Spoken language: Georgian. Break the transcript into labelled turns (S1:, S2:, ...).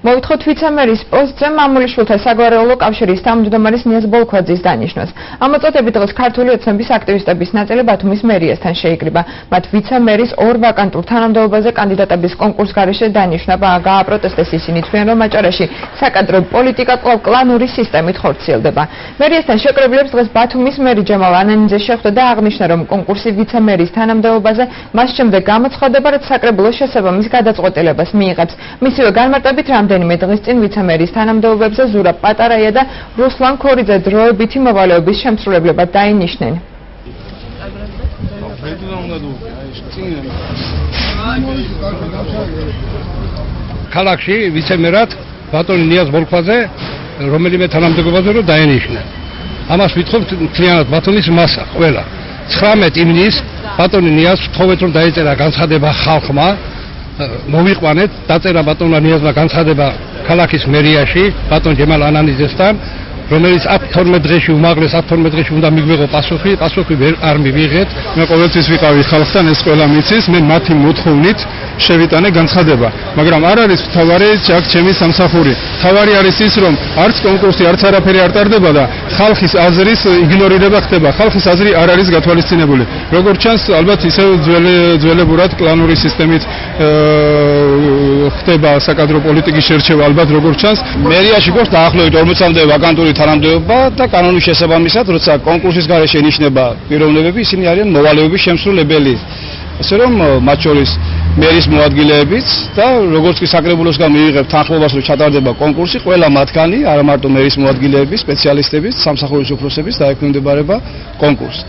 S1: მოვითხოთ ვიცე-მერის პოსტზე მამულიშვილთა საგვარეულო კავშირის თავმჯდომარის ნიაზ ბოლქვაძის დანიშვნას. ამ მოწოდებით დღეს ქართული ოცნების აქტივისტების ნაწილი ბათუმის მერიასთან შეიკრიბა. მათ ვიცე-მერის ორ ვაკანტურ თანამდებობაზე კანდიდატების კონკურს გარეშე დანიშვნა გააპროტესტეს ისინი თვლიან, რომ აჭარაში საკადრო პოლიტიკა კვლავ კლანური სისტემით ხორციელდება. მერიასთან შეკრებილებს დღეს ბათუმის მერი ჯამალ ანანიძე შეხვდა და აღნიშნა, რომ კონკურსი ვიცე-მერის თანამდებობაზე მას შემდეგ გამოცხადება, რაც საკრებულოს შესაბამის გადაწყვეტილებას მიიღებს. მისივე განმარტებით რამდენიმე დღის წინ ვიცე-მერის თანამდებობებზე ზურაბ პატარაია და რუსლან ქორიძე დროებითი მოვალეობის შემსრულებლებად დაინიშნენ.
S2: ქალაქში ვიცე-მერად ბატონი ნიაზ ბოლქვაძე რომელიმე თანამდებობაზე რომ დაენიშნა. ამას ვითხოვთ მთლიანად ბათუმის მასა ყველა. 19 ივნისს ბატონი ნიაზ თხოვეთ რომ დაეწერა განცხადება ხალხმა, მოვიყვანეთ, დაწერა ბატონმა ნიაზმა განცხადება ქალაქის მერიაში ბატონ ჯემალ ანანიძესთან, რომელიც 12 დღეში უმაღლეს 12 დღეში უნდა მიგვიღო პასუხი ვერ არ მივიღეთ.
S3: მე ყოველთვის ვიყავი ხალხთან, ეს ყველა მიცის, მე მათი მოთხოვნით შევიტანე განცხადება, მაგრამ არ არის თავარი აქ ჩემი სამსახური. თავარი არის ის, რომ არც კონკურსი, არც არაფერი არ ტარდება და ხალხის აზრის იგნორირება ხდება. ხალხის აზრი არ არის გათვალისწინებული. როგორც ჩანს, ალბათ ისევ ძველებურად კლანური სისტემით ხდება საკადრო პოლიტიკის შერჩევა, ალბათ როგორც ჩანს.
S4: მერიაში გვაქვს დაახლოებით 40-მდე ვაკანტური თანამდებობა და კანონის შესაბამისად, როცა კონკურსის გარეშე ინიშნება პიროვნებები, ისინი არიან მოვალეობის შემსრულებელი. ასე რომ მათ შორის მერის მოადგილეებიც და როგორც კი საკრებულოსგან მიიღებთ თანხმობას, რომ ჩატარდება კონკურსი, ყველა მათგანი, არა მარტო მერის მოადგილეები, სპეციალისტები, სამსახურის უფროსების დაექვემდებარება კონკურსს.